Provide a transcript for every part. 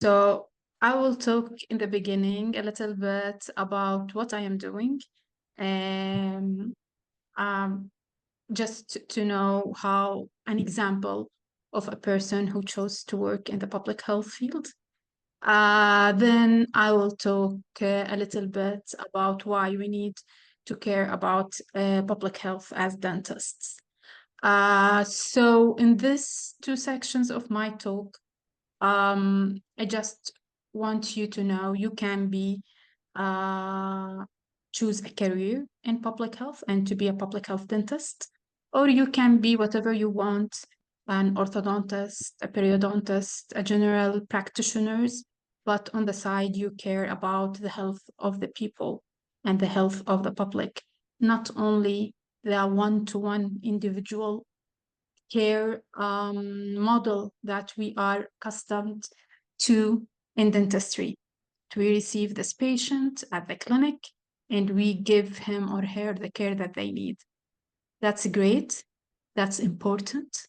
So I will talk in the beginning a little bit about what I am doing, um, um, just to know how an example of a person who chose to work in the public health field. Then I will talk a little bit about why we need to care about public health as dentists. So in these two sections of my talk, I just want you to know you can be uh, choose a career in public health and to be a public health dentist, or you can be whatever you want, an orthodontist, a periodontist, a general practitioners, but on the side you care about the health of the people and the health of the public, not only the one-to-one individual care model that we are accustomed to in dentistry. We receive this patient at the clinic and we give him or her the care that they need. That's great. That's important.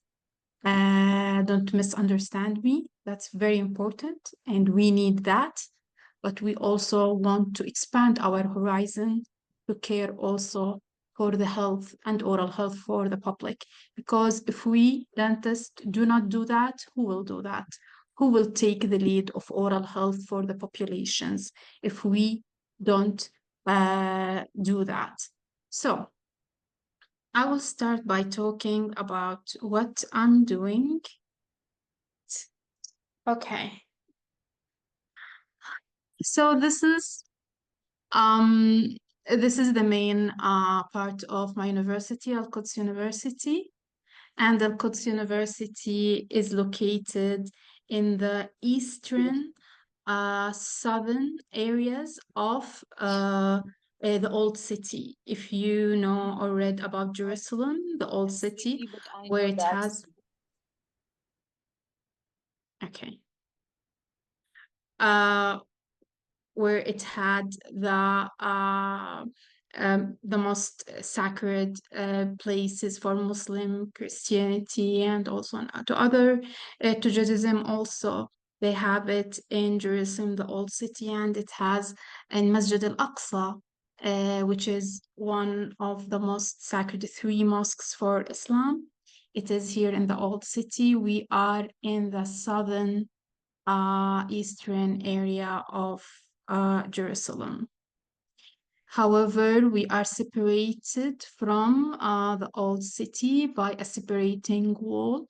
Don't misunderstand me. That's very important. And we need that. But we also want to expand our horizon to care also for the health and oral health for the public. Because if we dentists do not do that, who will do that? Who will take the lead of oral health for the populations if we don't do that? So I will start by talking about what I'm doing. Okay. So um this is the main part of my university, Al-Quds University. And Al-Quds University is located in the eastern southern areas of the old city. If you know or read about Jerusalem, the old city, But I where know it that. has, okay, uh, where it had the most sacred places for Muslim Christianity and also to other to Judaism also. They have it in Jerusalem, the old city, and it has in Masjid al-Aqsa, which is one of the most sacred three mosques for Islam. It is here in the old city. We are in the southern eastern area of Jerusalem. However, we are separated from the old city by a separating wall.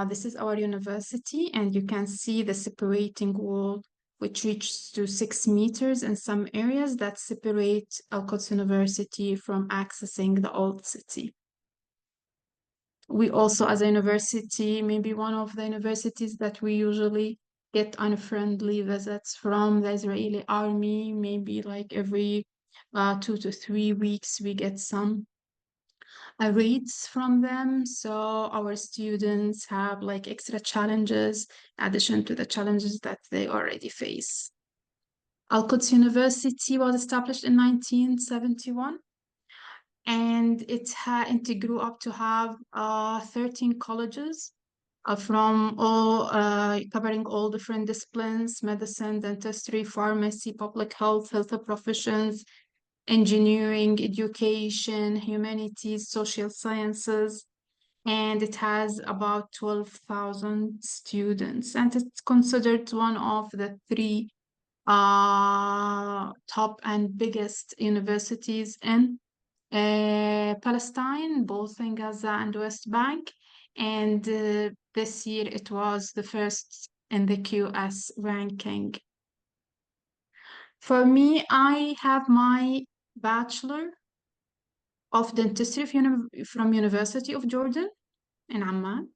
This is our university, and you can see the separating wall, which reaches to 6 meters in some areas that separate Al-Quds University from accessing the old city. We also, as a university, maybe one of the universities that we usually get unfriendly visits from the Israeli army, maybe like every 2 to 3 weeks, we get some raids from them. So our students have like extra challenges, in addition to the challenges that they already face. Al-Quds University was established in 1971 and it grew up to have 13 colleges from all covering all different disciplines: medicine, dentistry, pharmacy, public health, health professions, engineering, education, humanities, social sciences. And it has about 12,000 students, and it's considered one of the three top and biggest universities in Palestine, both in Gaza and West Bank. And this year it was the first in the QS ranking. For me, I have my Bachelor of Dentistry from University of Jordan in Amman.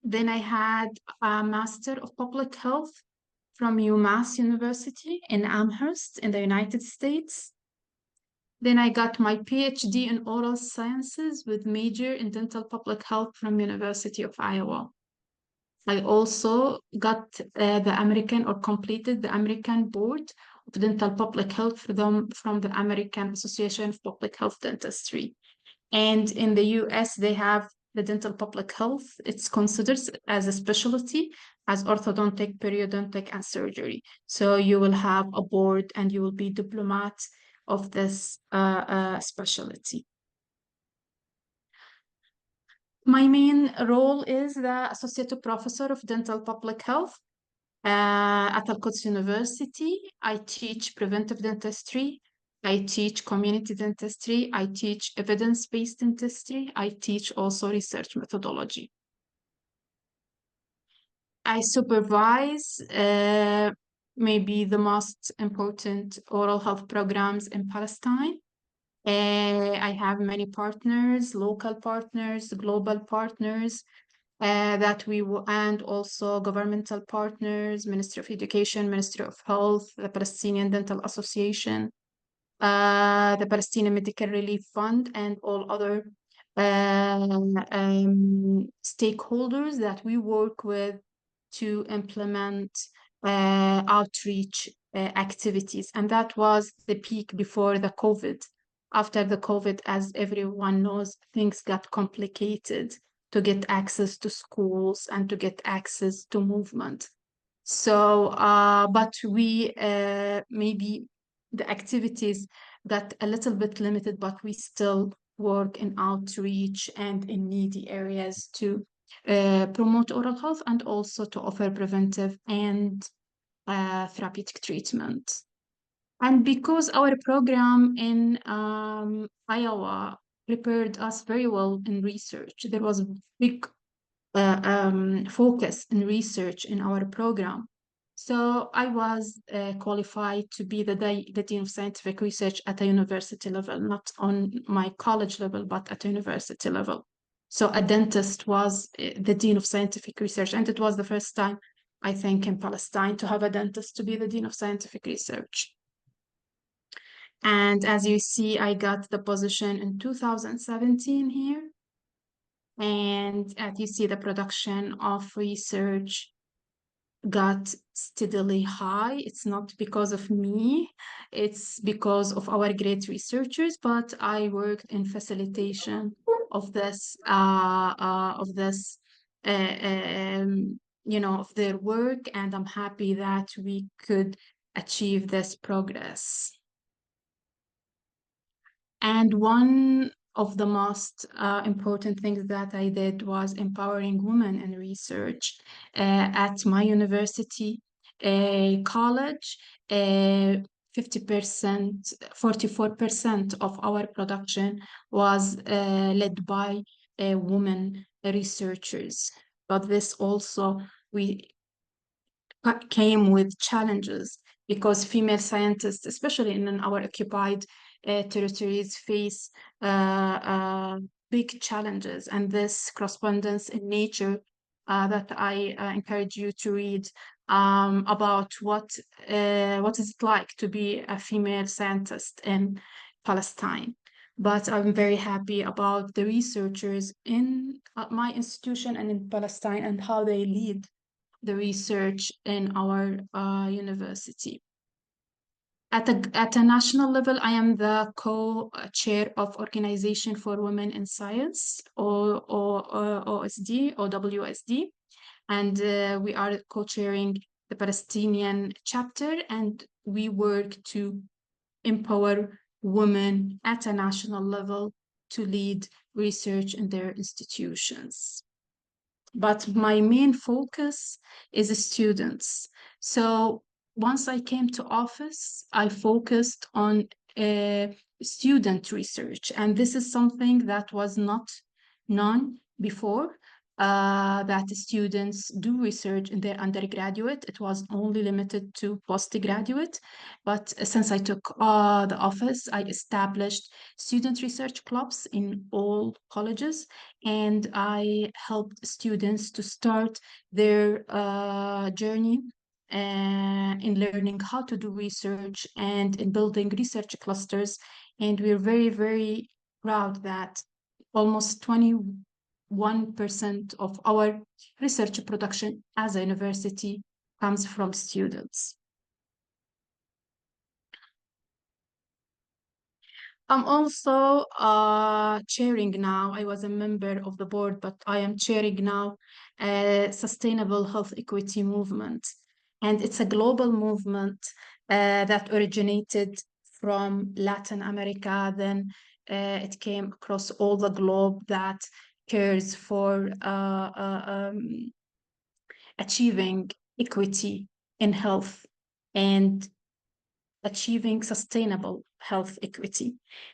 Then I had a Master of Public Health from UMass University in Amherst in the United States. Then I got my PhD in oral sciences with major in dental public health from University of Iowa. I also got the American or completed the American Board of Dental Public Health from the American Association of Public Health Dentistry. And in the US, they have the dental public health, it's considered as a specialty as orthodontic, periodontic, and surgery. So you will have a board and you will be diplomat of this specialty. My main role is the Associate Professor of Dental Public Health at Al-Quds University. I teach preventive dentistry. I teach community dentistry. I teach evidence-based dentistry. I teach also research methodology. I supervise maybe the most important oral health programs in Palestine. I have many partners, local partners, global partners, and also governmental partners, Ministry of Education, Ministry of Health, the Palestinian Dental Association, the Palestinian Medical Relief Fund, and all other stakeholders that we work with to implement outreach activities. And that was the peak before the COVID. After the COVID, as everyone knows, things got complicated to get access to schools and to get access to movement. So, but we maybe the activities got a little bit limited, but we still work in outreach and in needy areas to promote oral health and also to offer preventive and therapeutic treatment. And because our program in Iowa prepared us very well in research, there was a big focus in research in our program. So I was qualified to be the Dean of Scientific Research at a university level, not on my college level, but at a university level. So a dentist was the Dean of Scientific Research, and it was the first time, I think, in Palestine to have a dentist to be the Dean of Scientific Research. And as you see, I got the position in 2017 here. And as you see, the production of research got steadily high. It's not because of me, it's because of our great researchers, but I worked in facilitation of this, of their work, and I'm happy that we could achieve this progress. And one of the most important things that I did was empowering women in research at my university college. 50%, 44% of our production was led by women researchers. But this also, we came with challenges because female scientists, especially in our occupied territories, face big challenges. And this correspondence in Nature that I encourage you to read about what is it like to be a female scientist in Palestine. But I'm very happy about the researchers in my institution and in Palestine and how they lead the research in our university. At a national level, I am the co-chair of Organization for Women in Science, or OSD, or WSD, and we are co-chairing the Palestinian chapter, and we work to empower women at a national level to lead research in their institutions. But my main focus is students. So once I came to office, I focused on student research. And this is something that was not known before, that students do research in their undergraduate. It was only limited to postgraduate. But since I took the office, I established student research clubs in all colleges, and I helped students to start their journey in learning how to do research and in building research clusters. And we're very, very proud that almost 21% of our research production as a university comes from students. I'm also chairing now. I was a member of the board, but I am chairing now a sustainable health equity movement. And it's a global movement that originated from Latin America. Then it came across all the globe that cares for achieving equity in health and achieving sustainable health equity.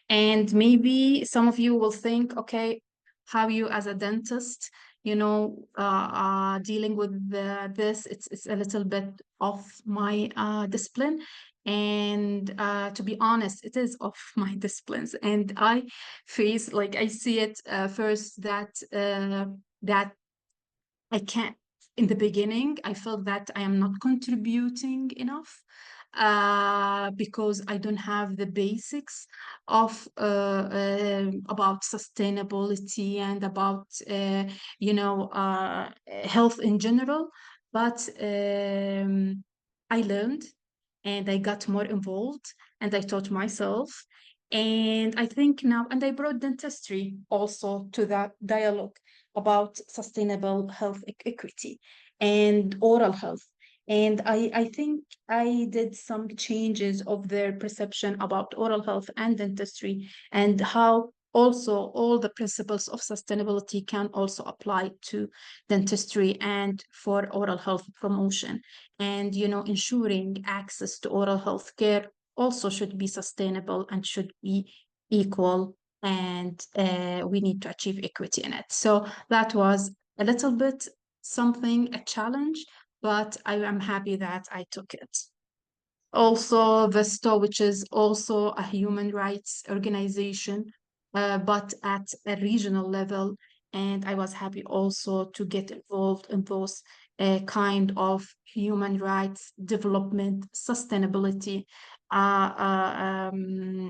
And maybe some of you will think, okay, how you as a dentist, dealing with this, it's a little bit off my discipline. And to be honest, it is off my disciplines. And I see it first that I can't, in the beginning, I felt that I am not contributing enough because I don't have the basics of about sustainability and about health in general. But I learned and I got more involved and I taught myself. And I think now, and I brought dentistry also to that dialogue about sustainable health equity and oral health. And I think I did some changes of their perception about oral health and dentistry and how also all the principles of sustainability can also apply to dentistry and for oral health promotion. And, ensuring access to oral health care also should be sustainable and should be equal and we need to achieve equity in it. So that was a little bit something, a challenge, but I am happy that I took it. Also, Vesta, which is also a human rights organization, but at a regional level. And I was happy also to get involved in those kind of human rights development, sustainability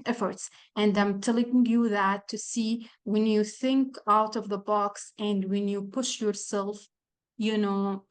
efforts. And I'm telling you that to see when you think out of the box and when you push yourself,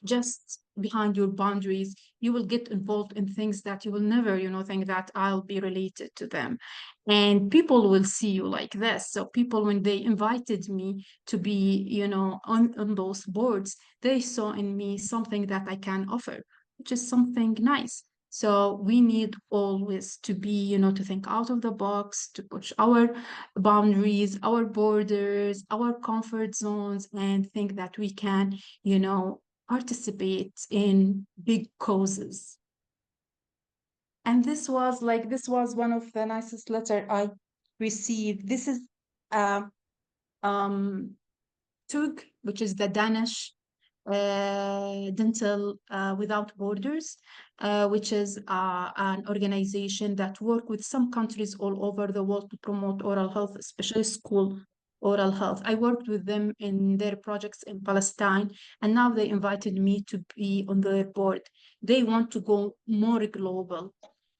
just behind your boundaries, you will get involved in things that you will never, think that I'll be related to them. And people will see you like this. So people, when they invited me to be, on those boards, they saw in me something that I can offer, which is something nice. So we need always to be, to think out of the box, to push our boundaries, our borders, our comfort zones, and think that we can, participate in big causes. And this was one of the nicest letter I received. This is uh, um, TUG, which is the Danish Dental Without Borders, which is an organization that work with some countries all over the world to promote oral health, especially school oral health. I worked with them in their projects in Palestine, and now they invited me to be on their board. They want to go more global.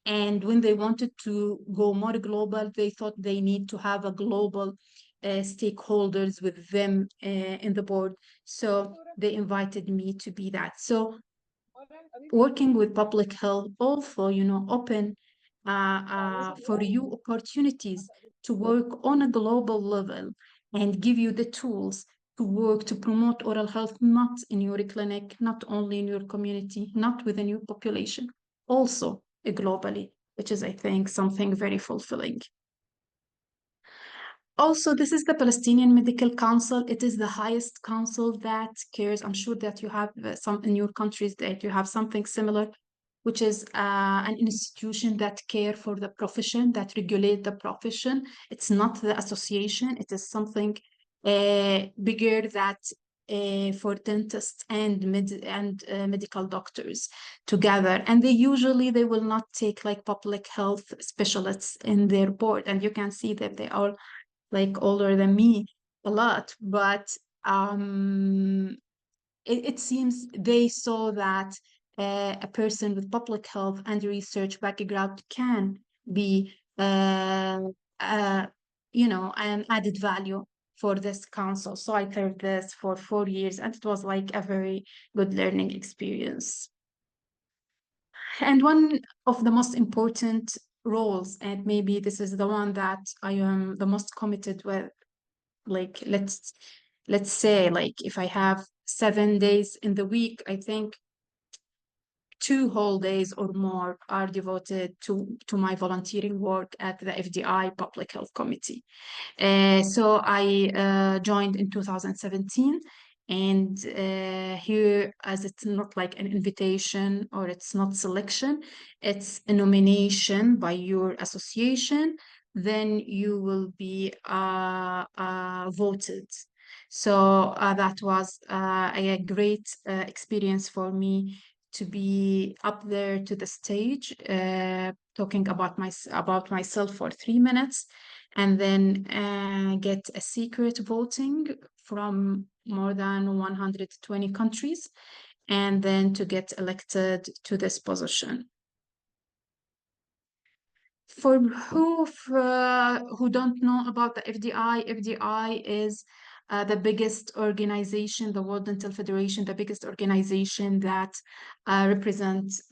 And when they wanted to go more global, they thought they need to have a global stakeholders with them in the board. So they invited me to be that. So working with public health also, open for you opportunities to work on a global level and give you the tools to work to promote oral health, not in your clinic, not only in your community, not within your population, also globally, which is, I think, something very fulfilling. Also, this is the Palestinian Medical Council. It is the highest council that cares. I'm sure that you have some in your countries that you have something similar, which is an institution that care for the profession, that regulate the profession. It's not the association. It is something bigger that for dentists and medical doctors together. And they will not take like public health specialists in their board. And you can see that they are like older than me a lot, but it seems they saw that a person with public health and research background can be, uh, an added value for this council. So I served this for 4 years, and it was like a very good learning experience. And one of the most important roles, and maybe this is the one that I am the most committed with. Like let's say, like, if I have 7 days in the week, I think 2 whole days or more are devoted to my volunteering work at the FDI Public Health Committee. So I joined in 2017, and here, as it's not like an invitation or it's not selection, it's a nomination by your association, then you will be voted. So that was a great experience for me to be up there to the stage, talking about myself for 3 minutes, and then get a secret voting from more than 120 countries, and then to get elected to this position. For who don't know about the FDI, FDI is the biggest organization, the World Dental Federation, the biggest organization that represents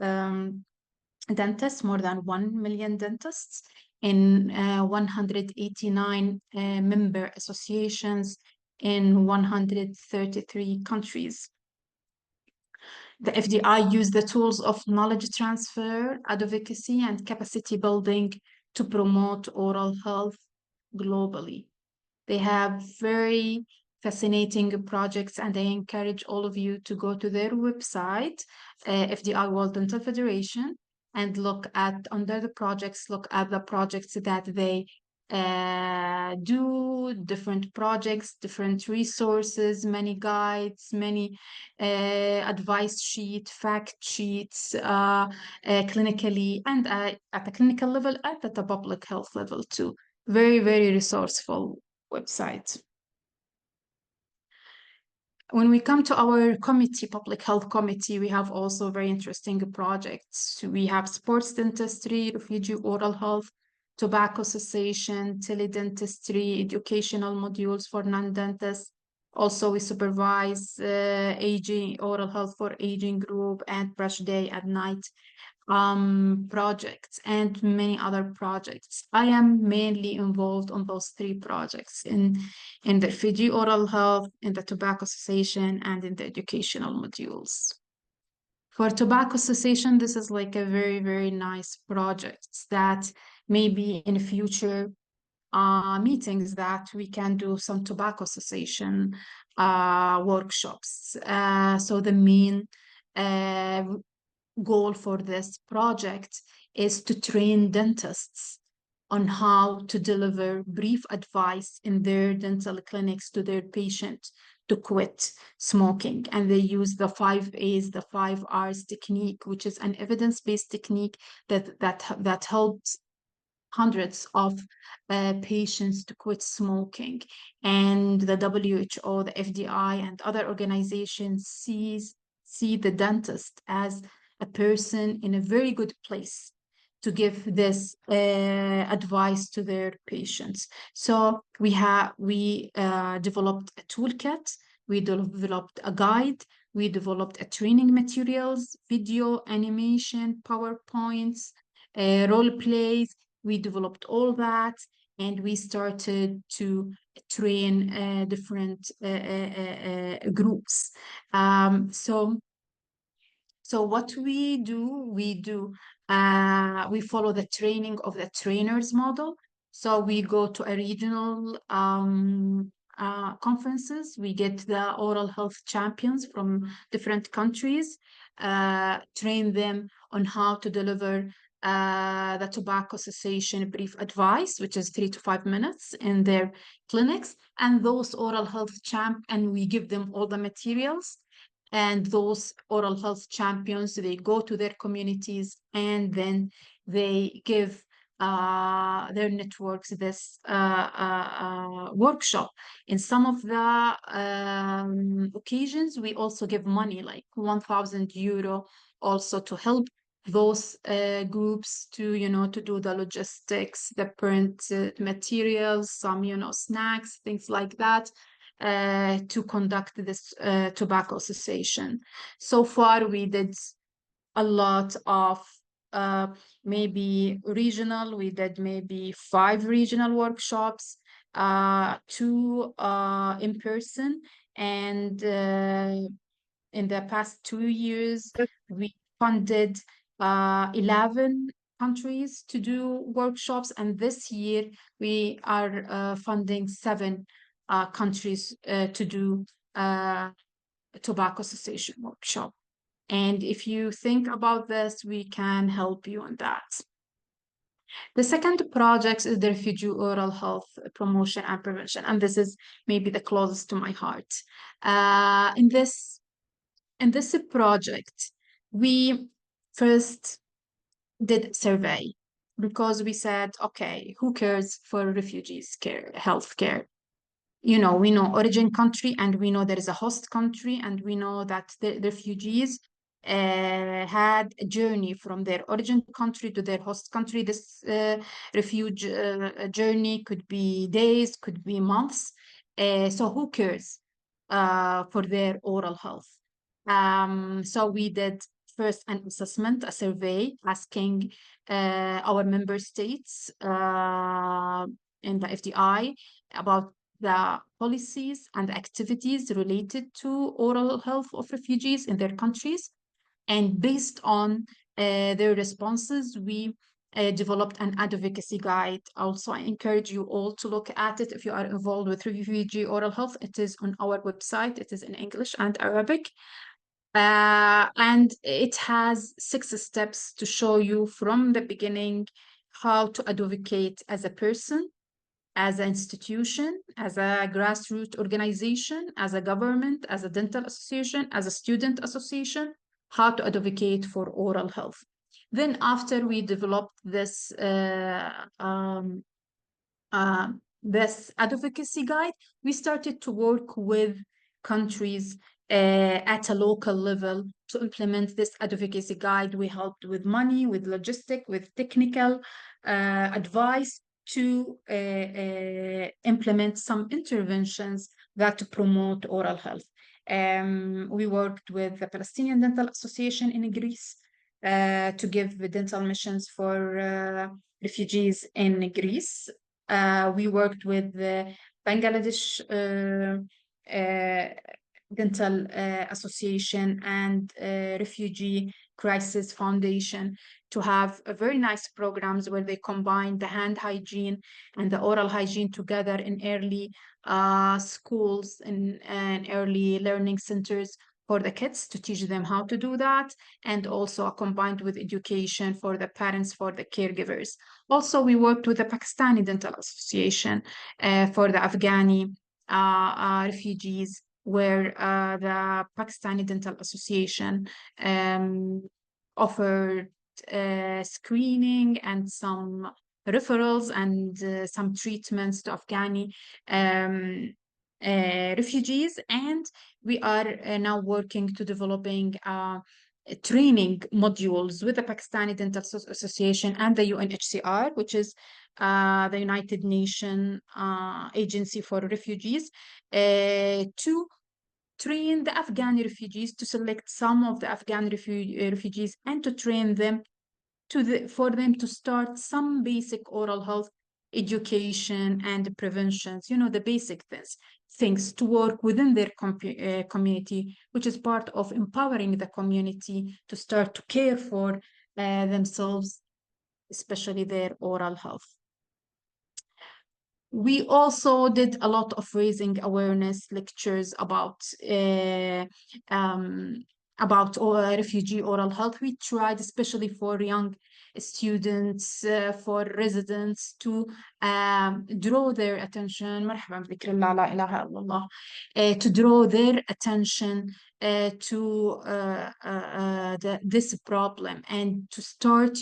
dentists, more than 1 million dentists in 189 member associations in 133 countries. The FDI use the tools of knowledge transfer, advocacy, and capacity building to promote oral health globally. They have very fascinating projects, and I encourage all of you to go to their website, FDI World Dental Federation, and look at under the projects, look at the projects that they do, different projects, different resources, many guides, many advice sheet, fact sheets, clinically, and at the clinical level and at the public health level too. Very, very resourceful website. When we come to our committee, Public Health Committee, we have also very interesting projects. We have sports dentistry, refugee oral health, tobacco cessation, teledentistry, educational modules for non-dentists. Also, we supervise aging, oral health for aging group, and brush day at night projects, and many other projects. I am mainly involved on those 3 projects in the refugee oral health, in the tobacco cessation, and in the educational modules. For tobacco cessation, this is like a very, very nice project that maybe in future meetings that we can do some tobacco cessation workshops. So the main goal for this project is to train dentists on how to deliver brief advice in their dental clinics to their patients to quit smoking. And they use the 5 A's, the 5 R's technique, which is an evidence-based technique that helps hundreds of patients to quit smoking. And the WHO, the FDI, and other organizations see the dentist as a person in a very good place to give this advice to their patients. So we developed a toolkit, we developed a guide, we developed a training materials, video, animation, PowerPoints, role plays. We developed all that, and we started to train different groups. So what we do, we follow the training of the trainers model. So we go to a regional conferences. We get the oral health champions from different countries, train them on how to deliver the tobacco cessation brief advice, which is 3 to 5 minutes in their clinics. And those oral health and we give them all the materials. And those oral health champions, they go to their communities, and then they give their networks this workshop. In some of the occasions, we also give money, like 1,000 euro, also to help those groups to do the logistics, the print materials, some snacks, things like that, to conduct this tobacco cessation. So far, we did a lot of maybe regional. We did maybe 5 regional workshops, 2 in person, and in the past 2 years, we funded 11 countries to do workshops, and this year we are funding 7 countries to do tobacco cessation workshop. And if you think about this, we can help you on that. The second project is the refugee oral health promotion and prevention, and this is maybe the closest to my heart. In this project, we first did a survey because we said, okay, who cares for refugees care, health care? We know origin country, and we know there is a host country, and we know that the refugees had a journey from their origin country to their host country. This refuge journey could be days, could be months. So who cares for their oral health? So we did first an assessment, a survey asking our member states in the FDI about the policies and activities related to oral health of refugees in their countries. And based on their responses, we developed an advocacy guide. Also, I encourage you all to look at it if you are involved with refugee oral health. It is on our website. It is in English and Arabic. And it has 6 steps to show you from the beginning how to advocate as a person, as an institution, as a grassroots organization, as a government, as a dental association, as a student association, how to advocate for oral health. Then after we developed this advocacy guide, we started to work with countries at a local level to implement this advocacy guide. We helped with money, with logistic, with technical advice to implement some interventions that promote oral health. We worked with the Palestinian Dental Association in Greece to give dental missions for refugees in Greece. We worked with the Bangladesh Dental Association and Refugee Crisis Foundation to have a very nice programs where they combine the hand hygiene and the oral hygiene together in early schools and early learning centers for the kids to teach them how to do that, and also combined with education for the parents, for the caregivers. Also, we worked with the Pakistani Dental Association for the Afghani refugees, where the Pakistani Dental Association offered screening and some referrals and some treatments to Afghani refugees. And we are now working to developing training modules with the Pakistani Dental Association and the UNHCR, which is the United Nations Agency for Refugees, to train the Afghan refugees, to select some of the Afghan refugees and to train them for them to start some basic oral health education and preventions, the basic things to work within their community, which is part of empowering the community to start to care for themselves, especially their oral health. We also did a lot of raising awareness lectures about refugee oral health. We tried, especially for young students, for residents, to draw their attention. مرحبا بذكر الله لا إله إلا الله. To draw their attention to this problem, and to start,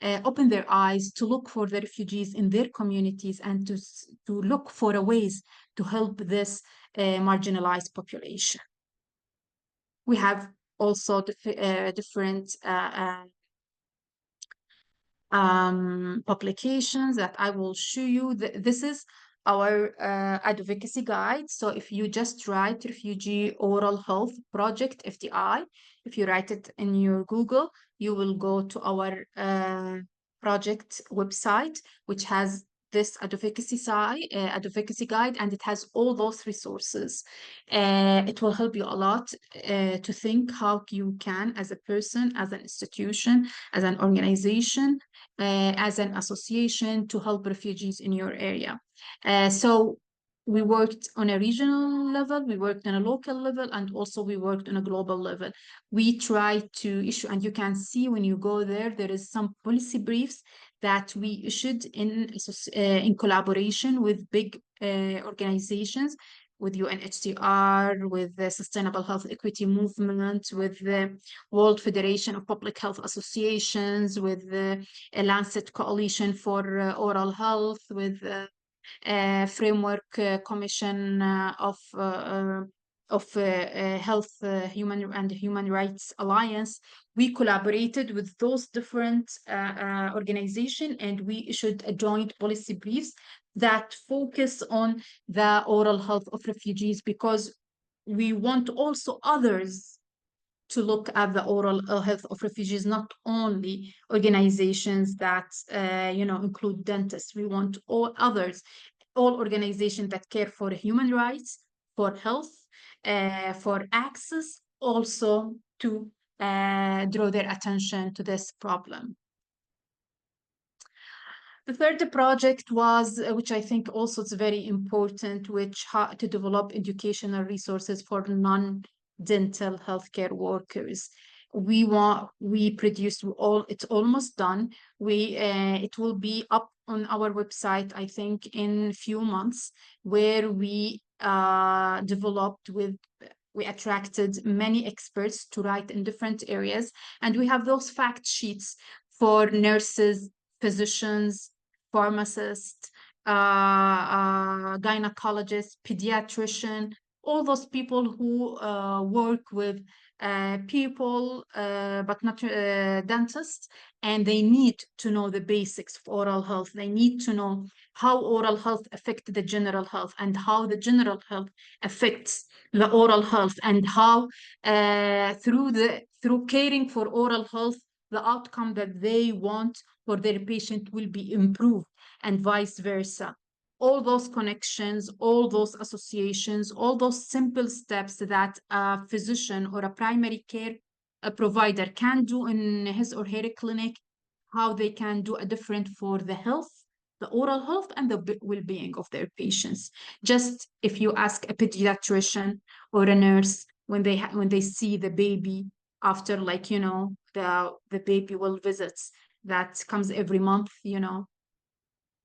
open their eyes to look for the refugees in their communities, and to look for ways to help this marginalized population. We have also different publications that I will show you. This is our advocacy guide. So if you just write Refugee Oral Health Project, FDI, if you write it in your Google, you will go to our project website, which has this advocacy guide, and it has all those resources. It will help you a lot to think how you can, as a person, as an institution, as an organization, as an association, to help refugees in your area. So we worked on a regional level, we worked on a local level, and also we worked on a global level. We try to issue, and you can see when you go there, there is some policy briefs that we issued in collaboration with big organizations, with UNHCR, with the Sustainable Health Equity Movement, with the World Federation of Public Health Associations, with the Lancet Coalition for Oral Health, with Framework Commission of Health, Human Rights Alliance. We collaborated with those different organizations, and we issued a joint policy briefs that focus on the oral health of refugees, because we want also others to look at the oral health of refugees, not only organizations that include dentists. We want all others, all organizations that care for human rights, for health, for access, also to draw their attention to this problem. The third project was, which I think also is very important, which to develop educational resources for non-dental healthcare workers. We produced it's almost done. It will be up on our website, I think, in a few months, where we attracted many experts to write in different areas, and we have those fact sheets for nurses, physicians, pharmacists, gynecologists, pediatrician, all those people who work with people, but not dentists, and they need to know the basics of oral health. They need to know how oral health affects the general health, and how the general health affects the oral health, and how through caring for oral health, the outcome that they want for their patient will be improved, and vice versa. All those connections, all those associations, all those simple steps that a physician or a primary care provider can do in his or her clinic, how they can do a different for the health, the oral health, and the well-being of their patients. Just if you ask a pediatrician or a nurse, when they see the baby after, the baby will visits that comes every month,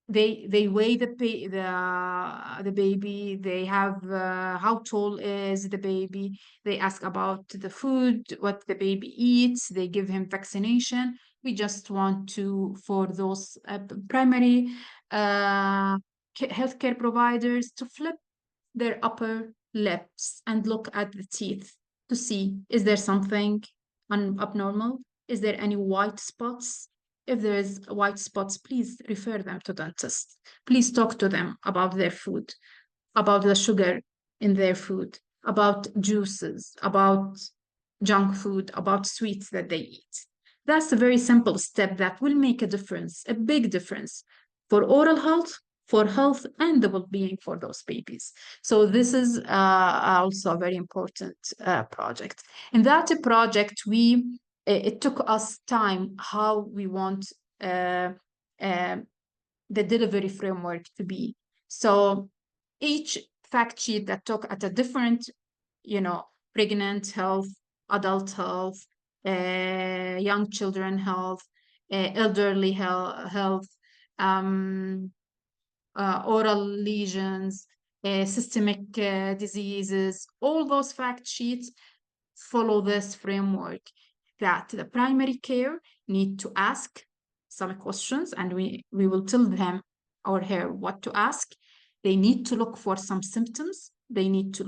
they weigh the baby, they have how tall is the baby, they ask about the food, what the baby eats, they give him vaccination. We just want to, for those primary healthcare providers, to flip their upper lips and look at the teeth to see, is there something abnormal? Is there any white spots? If there is white spots, please refer them to dentists. Please talk to them about their food, about the sugar in their food, about juices, about junk food, about sweets that they eat. That's a very simple step that will make a difference, a big difference for oral health, for health, and the well-being for those babies. So this is also a very important project. In that project, it took us time how we want the delivery framework to be. So each fact sheet that took at a different, pregnant health, adult health, young children health, elderly health, oral lesions, systemic diseases, all those fact sheets follow this framework, that the primary care need to ask some questions, and we will tell them or her what to ask. They need to look for some symptoms. They need to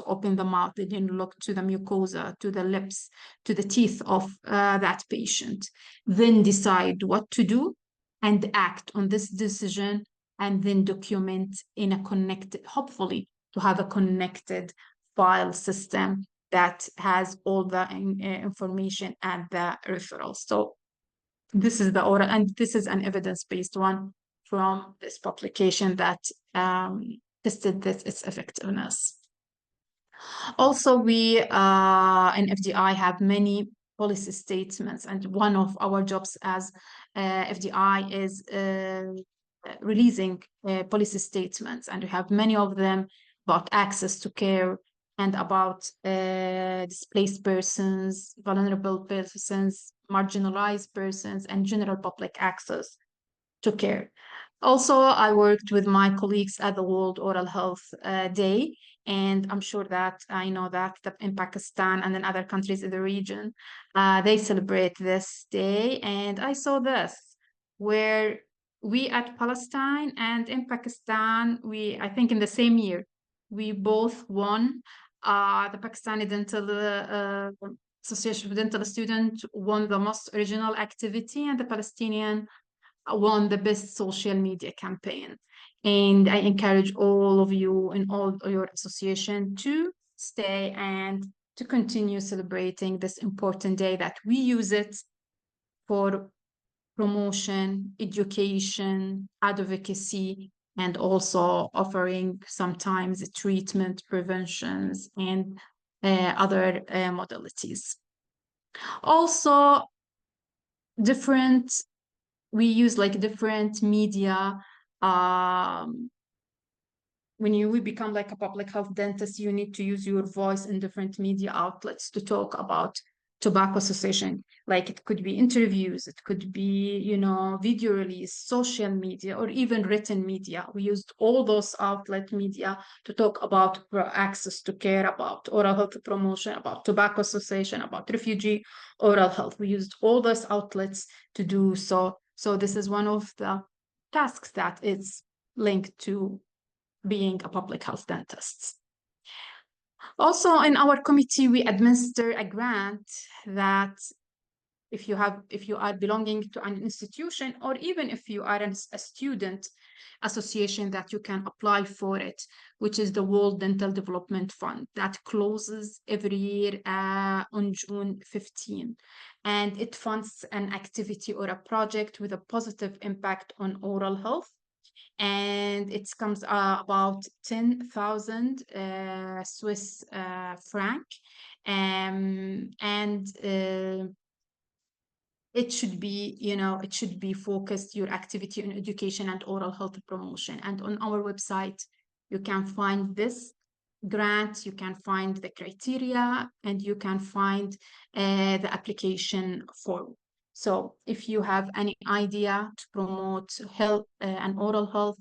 open the mouth. They need to look to the mucosa, to the lips, to the teeth of that patient. Then decide what to do and act on this decision and then document in a connected, hopefully to have a connected file system that has all the information and the referrals. So this is the oral, and this is an evidence-based one from this publication that tested this, its effectiveness. Also, we in FDI have many policy statements, and one of our jobs as FDI is releasing policy statements, and we have many of them about access to care and about displaced persons, vulnerable persons, marginalized persons, and general public access to care. Also, I worked with my colleagues at the World Oral Health Day, and I'm sure that I know that in Pakistan and in other countries in the region, they celebrate this day. And I saw this, where we at Palestine and in Pakistan, I think in the same year, we both won. The Pakistani Dental Association of Dental Students won the most original activity, and the Palestinian won the best social media campaign. And I encourage all of you in all your association to stay and to continue celebrating this important day, that we use it for promotion, education, advocacy, and also offering sometimes treatment, preventions, and other modalities. Also, we use like different media. When we become like a public health dentist, you need to use your voice in different media outlets to talk about tobacco cessation. Like it could be interviews, it could be, video release, social media, or even written media. We used all those outlet media to talk about access to care, about oral health promotion, about tobacco cessation, about refugee oral health. We used all those outlets to do so. So this is one of the tasks that is linked to being a public health dentist. Also, in our committee, we administer a grant that if you are belonging to an institution, or even if you are a student association, that you can apply for it, which is the World Dental Development Fund that closes every year on June 15. And it funds an activity or a project with a positive impact on oral health. And it comes about 10,000 Swiss franc. And it should be focused, your activity on education and oral health promotion. And on our website, you can find this grant, you can find the criteria, and you can find the application form. So if you have any idea to promote health and oral health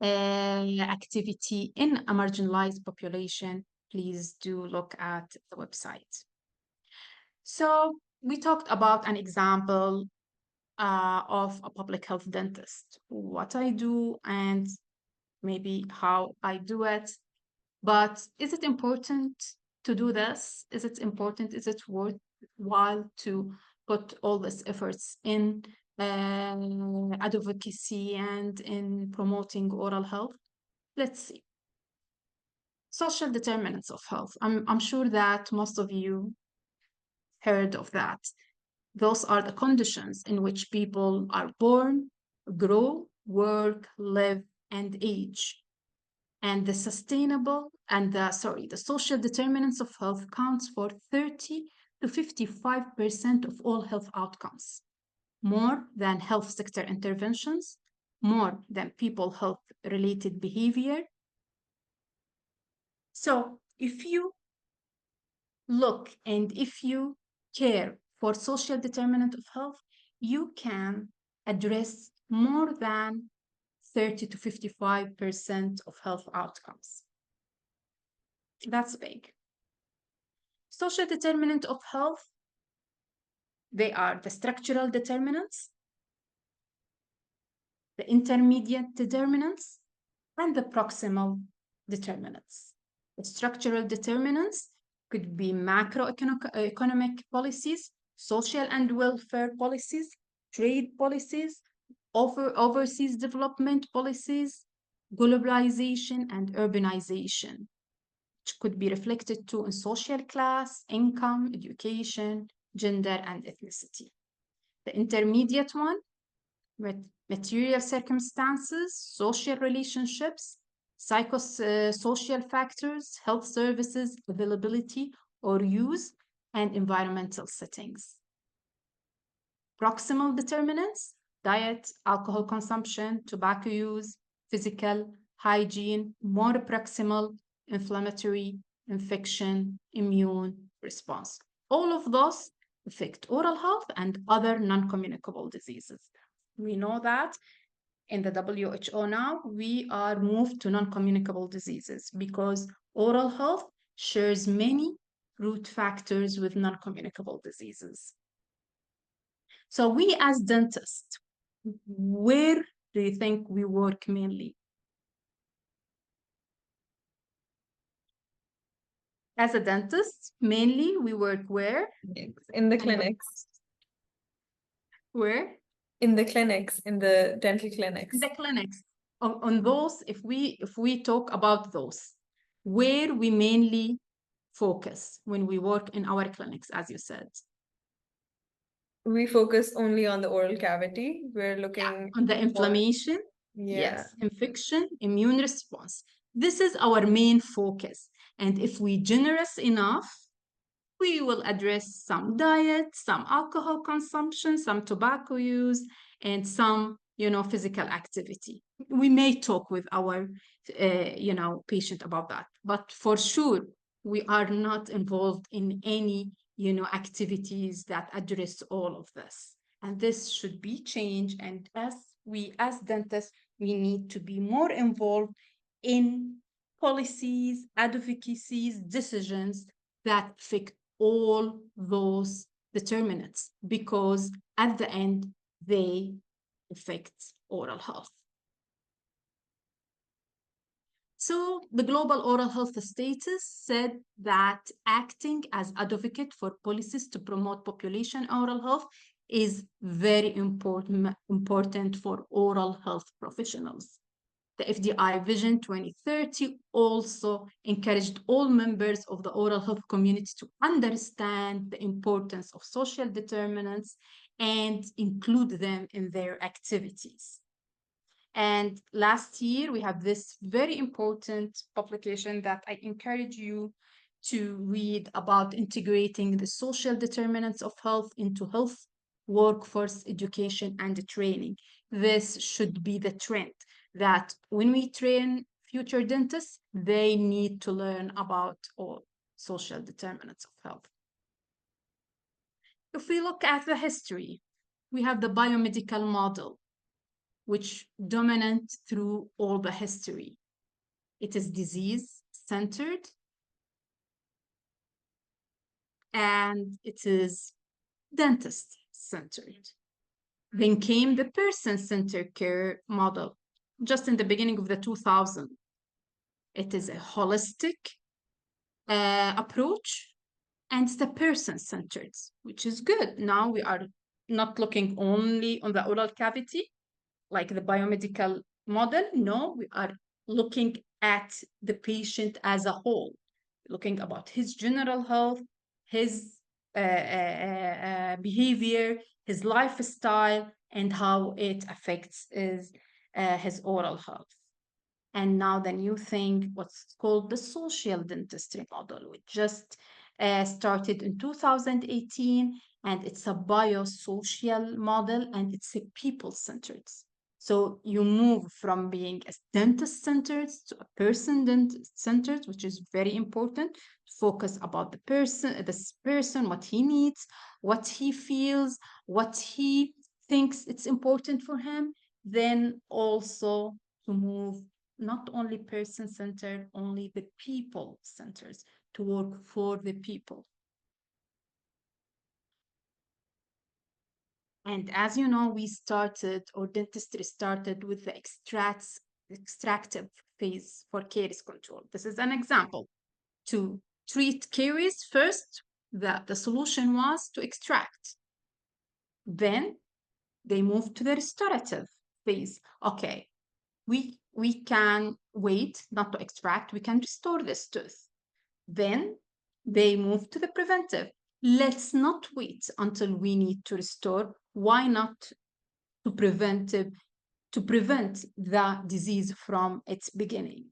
activity in a marginalized population, please do look at the website. So we talked about an example of a public health dentist, what I do and maybe how I do it. But is it important to do this? Is it important? Is it worthwhile to put all these efforts in advocacy and in promoting oral health? Let's see. Social determinants of health. I'm sure that most of you heard of that. Those are the conditions in which people are born, grow, work, live, and age. And the social determinants of health counts for 30 to 55% of all health outcomes, more than health sector interventions, more than people health related behavior. So if you look and if you care for social determinant of health, you can address more than 30 to 55% of health outcomes. That's big. Social determinant of health, they are the structural determinants, the intermediate determinants, and the proximal determinants. The structural determinants could be macroeconomic policies, social and welfare policies, trade policies, overseas development policies, globalization, and urbanization, which could be reflected too in social class, income, education, gender, and ethnicity. The intermediate one, material circumstances, social relationships, psychosocial factors, health services, availability or use, and environmental settings. Proximal determinants, diet, alcohol consumption, tobacco use, physical, hygiene, more proximal, inflammatory, infection, immune response. All of those affect oral health and other non-communicable diseases. We know that in the WHO now, we are moved to non-communicable diseases because oral health shares many root factors with non-communicable diseases. So we as dentists, where do you think we work mainly? As a dentist, mainly we work where? In the clinics. Where? In the clinics, in the dental clinics. In the clinics. On those, if we talk about those, where we mainly focus when we work in our clinics, as you said. We focus only on the oral cavity. We're looking on the inflammation, yes, infection, immune response. This is our main focus. And if we generous enough, we will address some diet, some alcohol consumption, some tobacco use, and some, physical activity. We may talk with our, patient about that. But for sure, we are not involved in any, activities that address all of this. And this should be changed. And as dentists, we need to be more involved in policies, advocacies, decisions that affect all those determinants, because at the end, they affect oral health. So the Global Oral Health Status said that acting as advocate for policies to promote population oral health is very important for oral health professionals. The FDI Vision 2030 also encouraged all members of the oral health community to understand the importance of social determinants and include them in their activities. And last year, we have this very important publication that I encourage you to read about integrating the social determinants of health into health, workforce, education, and training. This should be the trend, that when we train future dentists, they need to learn about all social determinants of health. If we look at the history, we have the biomedical model, which dominant through all the history. It is disease-centered, and it is dentist-centered. Then came the person-centered care model, just in the beginning of the 2000s. It is a holistic approach, and it's the person-centered, which is good. Now we are not looking only on the oral cavity, like the biomedical model. No, we are looking at the patient as a whole, looking about his general health, his behavior, his lifestyle, and how it affects his oral health. And now the new thing, what's called the social dentistry model, which just started in 2018, and it's a biosocial model, and it's a people-centered. So you move from being a dentist-centered to a person-centered, which is very important. Focus about the person, this person, what he needs, what he feels, what he thinks it's important for him. Then also to move not only person-centered, only the people-centered, to work for the people. And as you know, we started, or dentistry started with the extractive phase for caries control. This is an example. To treat caries first, the solution was to extract. Then they moved to the restorative. phase. Okay, we can wait, not to extract, we can restore this tooth. Then they move to the preventive. Let's not wait until we need to restore. Why not to preventive, to prevent the disease from its beginning?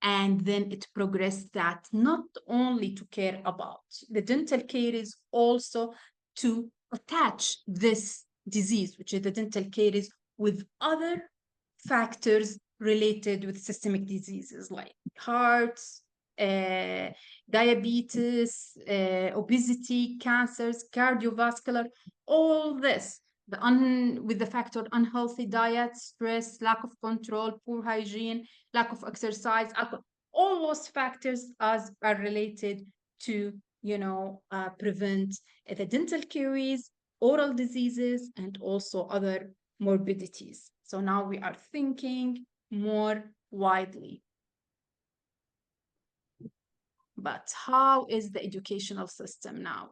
And then it progressed that not only to care about the dental caries, also to attach this disease, which is the dental caries, with other factors related with systemic diseases like heart, uh, diabetes, obesity, cancers, cardiovascular, all this. With the factor unhealthy diet, stress, lack of control, poor hygiene, lack of exercise, alcohol, all those factors are related to, prevent the dental caries, oral diseases, and also other morbidities. So now we are thinking more widely. But how is the educational system now?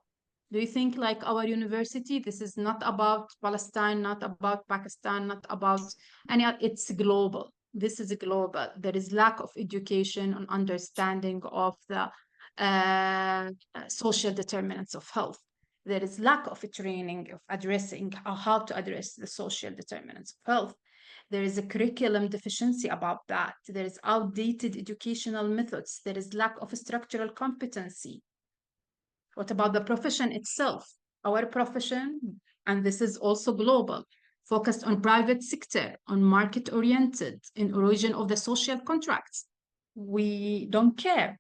Do you think like our university, this is not about Palestine, not about Pakistan, not about any, it's global. This is global. There is lack of education and understanding of the social determinants of health. There is lack of training of addressing how to address the social determinants of health. There is a curriculum deficiency about that. There is outdated educational methods. There is lack of structural competency. What about the profession itself? Our profession, and this is also global, focused on private sector, on market oriented, in erosion of the social contracts. We don't care.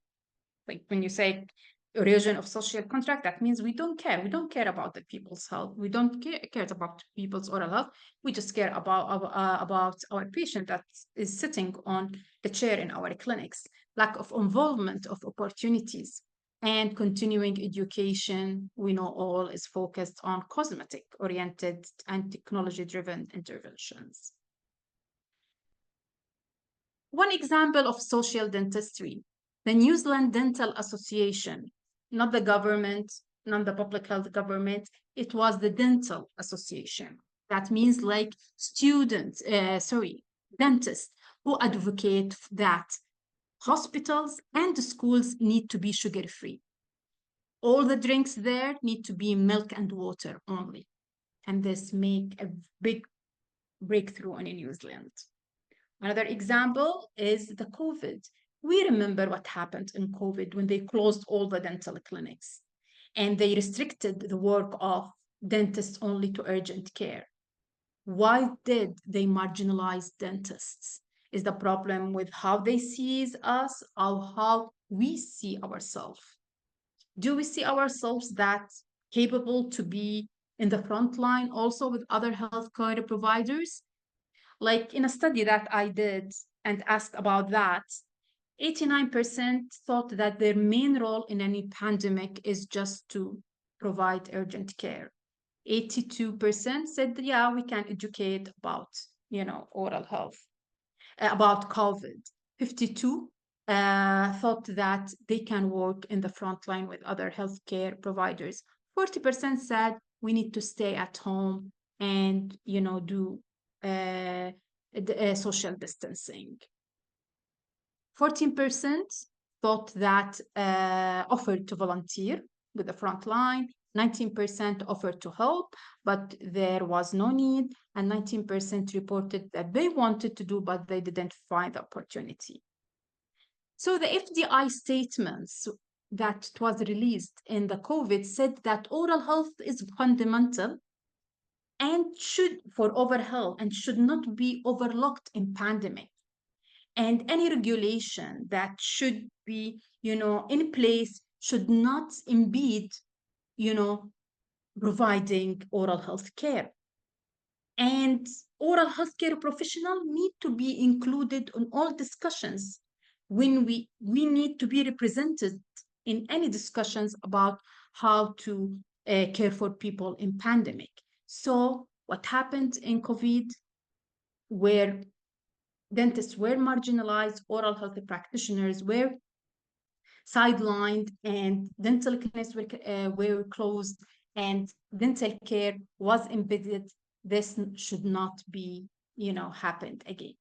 Like when you say erosion of social contract, that means we don't care. We don't care about the people's health. We don't care about people's oral health. We just care about our patient that is sitting on the chair in our clinics. Lack of involvement of opportunities and continuing education, we know all is focused on cosmetic oriented and technology driven interventions. One example of social dentistry, the New Zealand Dental Association, not the government, not the public health government, it was the Dental Association. That means like dentists who advocate that hospitals and schools need to be sugar-free. All the drinks there need to be milk and water only. And this make a big breakthrough in New Zealand. Another example is the COVID. We remember what happened in COVID when they closed all the dental clinics and they restricted the work of dentists only to urgent care. Why did they marginalize dentists? Is the problem with how they see us or how we see ourselves? Do we see ourselves that capable to be in the front line also with other healthcare providers? Like in a study that I did and asked about that, 89% thought that their main role in any pandemic is just to provide urgent care. 82% said, yeah, we can educate about, oral health, about COVID. 52 thought that they can work in the front line with other healthcare providers. 40% said we need to stay at home and, do social distancing. 14% thought that offered to volunteer with the front line. 19% offered to help, but there was no need. And 19% reported that they wanted to do, but they didn't find the opportunity. So the FDI statements that was released in the COVID said that oral health is fundamental and should for overall and should not be overlooked in pandemic. And any regulation that should be, in place should not impede, providing oral health care. And oral healthcare professionals need to be included in all discussions when we need to be represented in any discussions about how to care for people in pandemic. So what happened in COVID, where dentists were marginalized, oral health practitioners were sidelined, and dental clinics were closed, and dental care was embedded. this should not be, happened again.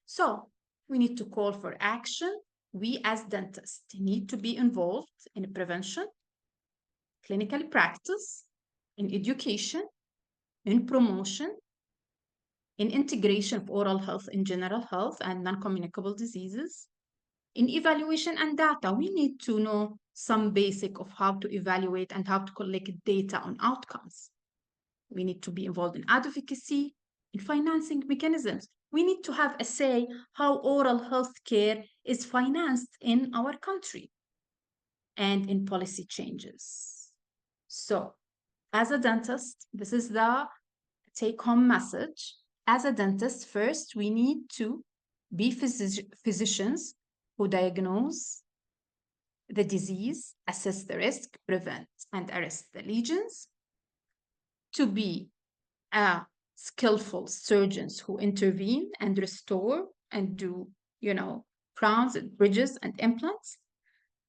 So we need to call for action. We as dentists need to be involved in prevention, clinical practice, in education, in promotion, in integration of oral health in general health and non-communicable diseases, in evaluation and data. We need to know some basic of how to evaluate and how to collect data on outcomes. We need to be involved in advocacy, in financing mechanisms. We need to have a say how oral health care is financed in our country and in policy changes. So, as a dentist, this is the take-home message. As a dentist, first, we need to be physicians who diagnose the disease, assess the risk, prevent and arrest the lesions, to be skillful surgeons who intervene and restore and do, crowns and bridges and implants,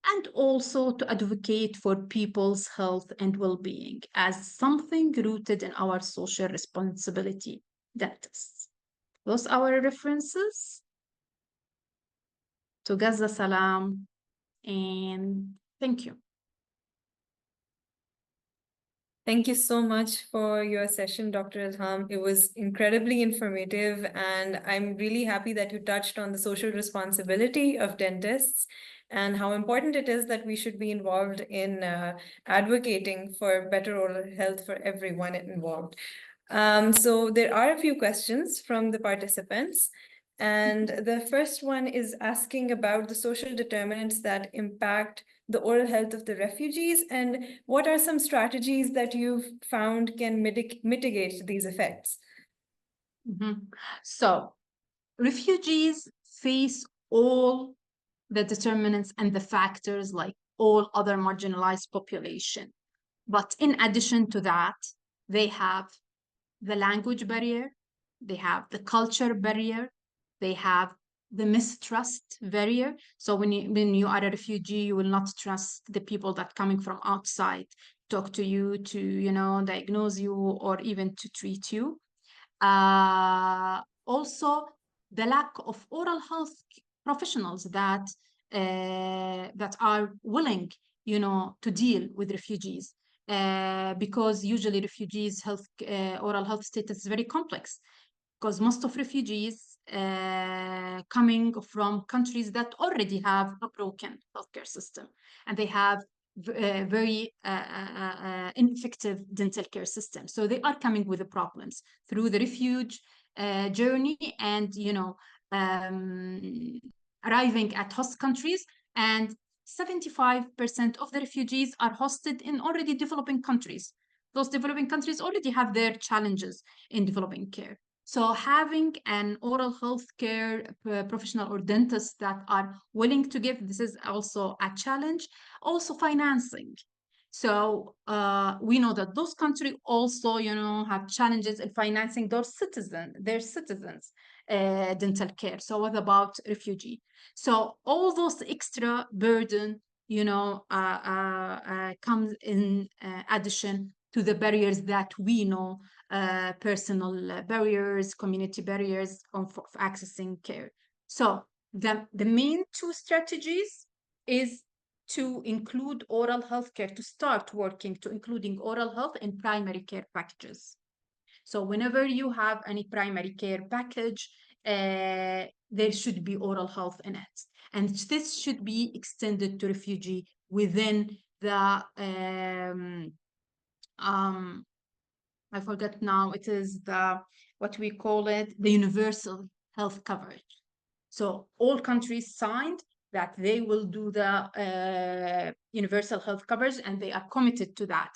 and also to advocate for people's health and well-being as something rooted in our social responsibility, dentists. Those are our references. To Gaza Salam, and thank you. Thank you so much for your session, Dr. Elham. It was incredibly informative, and I'm really happy that you touched on the social responsibility of dentists and how important it is that we should be involved in advocating for better oral health for everyone involved. So there are a few questions from the participants. And the first one is asking about the social determinants that impact the oral health of the refugees, and what are some strategies that you've found can mitigate these effects? So, refugees face all the determinants and the factors like all other marginalized population. But in addition to that, they have the language barrier, they have the culture barrier, they have the mistrust barrier. So when you are a refugee, you will not trust the people that coming from outside talk to you, to diagnose you, or even to treat you. Also, the lack of oral health professionals that are willing, to deal with refugees. Because usually refugees' oral health status is very complex, because most of refugees coming from countries that already have a broken healthcare system, and they have very ineffective dental care system. So they are coming with the problems through the refuge journey, and arriving at host countries. And 75% of the refugees are hosted in already developing countries. Those developing countries already have their challenges in developing care. So having an oral health care professional or dentist that are willing to give, this is also a challenge. Also financing. So we know that those countries also, have challenges in financing their citizens' dental care. So what about refugee? So all those extra burden, comes in addition to the barriers that we know, personal barriers, community barriers of accessing care. So the main two strategies is to include oral health care, to start working to including oral health in primary care packages. So whenever you have any primary care package, there should be oral health in it. And this should be extended to refugee within the I forget now, it is what we call it, the universal health coverage. So all countries signed that they will do the universal health coverage, and they are committed to that.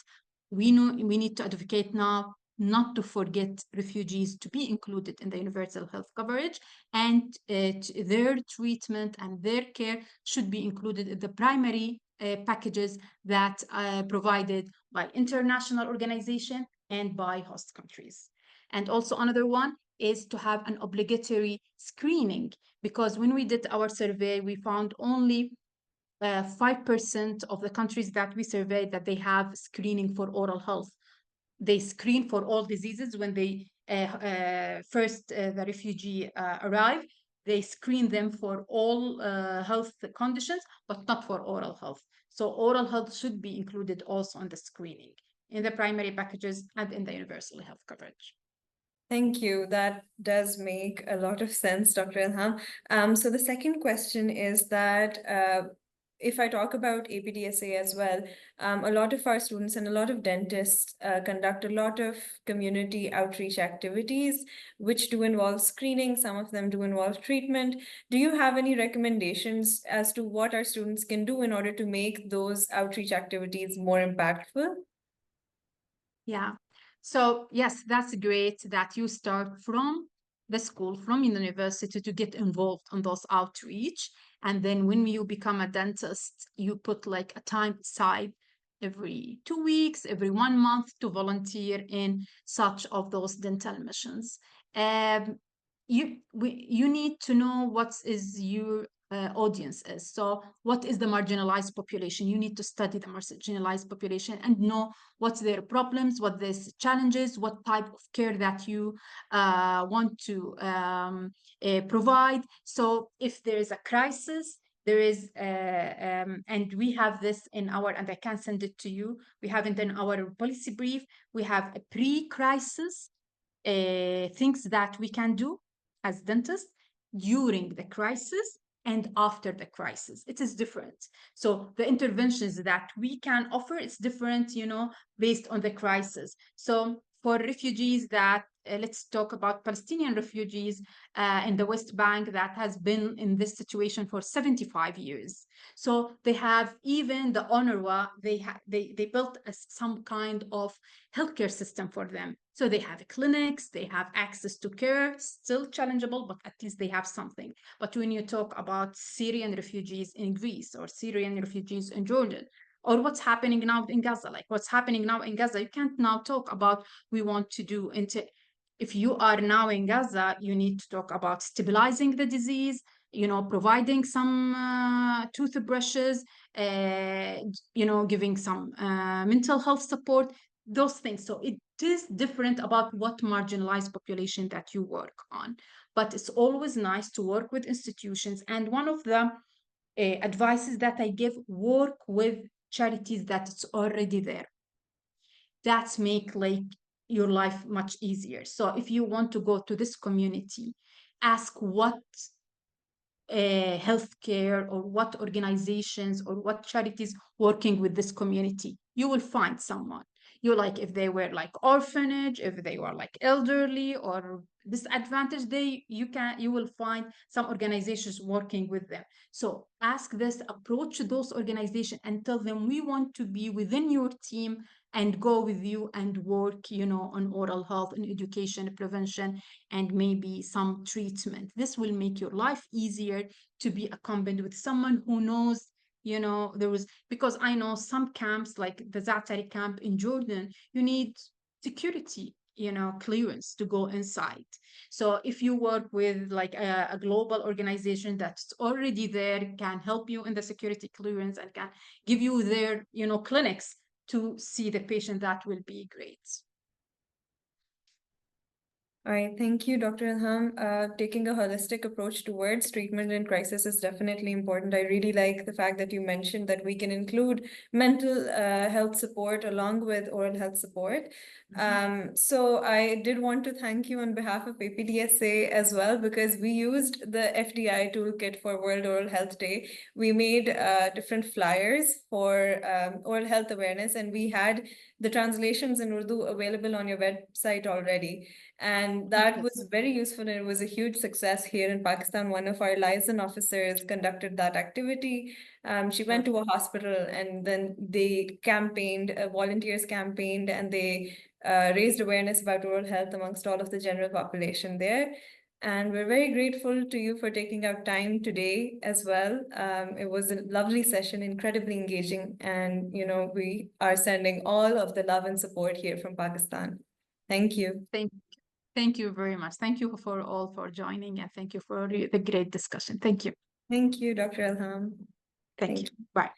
We know we need to advocate now not to forget refugees to be included in the universal health coverage, and their treatment and their care should be included in the primary packages that are provided by international organization and by host countries. And also another one is to have an obligatory screening, because when we did our survey, we found only 5% of the countries that we surveyed that they have screening for oral health. they screen for all diseases when they first the refugee arrive. They screen them for all health conditions, but not for oral health. So oral health should be included also in the screening in the primary packages and in the universal health coverage. Thank you. That does make a lot of sense, Dr. Elham. So the second question is that if I talk about APDSA as well, a lot of our students and a lot of dentists conduct a lot of community outreach activities, which do involve screening. Some of them do involve treatment. Do you have any recommendations as to what our students can do in order to make those outreach activities more impactful? Yeah. So yes, that's great that you start from the school, from university to get involved on those outreach. And then when you become a dentist, you put like a time aside every 2 weeks, every 1 month to volunteer in such of those dental missions. You need to know what is your audience is. So what is the marginalized population? You need to study the marginalized population and know what's their problems, what their challenges, what type of care that you want to provide. So if there is a crisis, there is, and we have this in our, and I can send it to you, we have it in our policy brief, we have a pre-crisis things that we can do as dentists during the crisis and after the crisis. It is different. So the interventions that we can offer is different, based on the crisis. So for refugees that let's talk about Palestinian refugees in the West Bank that has been in this situation for 75 years. So they have, even the UNRWA, they built some kind of healthcare system for them. So they have clinics, they have access to care, still challengeable, but at least they have something. But when you talk about Syrian refugees in Greece or Syrian refugees in Jordan, or what's happening now in Gaza, like what's happening now in Gaza, you can't now talk about we want to do into. If you are now in Gaza, you need to talk about stabilizing the disease, providing some toothbrushes, giving some mental health support, those things. So it is different about what marginalized population that you work on. But it's always nice to work with institutions. And one of the advices that I give, work with charities that it's already there. That's make like your life much easier. So if you want to go to this community, ask what healthcare or what organizations or what charities working with this community. You will find someone. You like, if they were like orphanage, if they were like elderly or disadvantaged, you will find some organizations working with them. So ask this, approach those organizations and tell them we want to be within your team and go with you and work, on oral health and education, prevention, and maybe some treatment. This will make your life easier to be accompanied with someone who knows, there was, because I know some camps like the Zatari camp in Jordan, you need security, clearance to go inside. So if you work with like a global organization that's already there, can help you in the security clearance and can give you their, clinics to see the patient, that will be great. All right, thank you, Dr. Elham. Taking a holistic approach towards treatment in crisis is definitely important. I really like the fact that you mentioned that we can include mental health support along with oral health support. So I did want to thank you on behalf of APDSA as well, because we used the FDI toolkit for World Oral Health Day. We made different flyers for oral health awareness, and we had the translations in Urdu available on your website already. And that was very useful, and it was a huge success here in Pakistan. One of our liaison officers conducted that activity. She went to a hospital, and then they campaigned, volunteers campaigned, and they raised awareness about oral health amongst all of the general population there. And we're very grateful to you for taking out time today as well. It was a lovely session, incredibly engaging. And, we are sending all of the love and support here from Pakistan. Thank you. Thank you very much. Thank you for joining, and thank you for the great discussion. Thank you. Thank you, Dr. Elham. Thank you. Bye.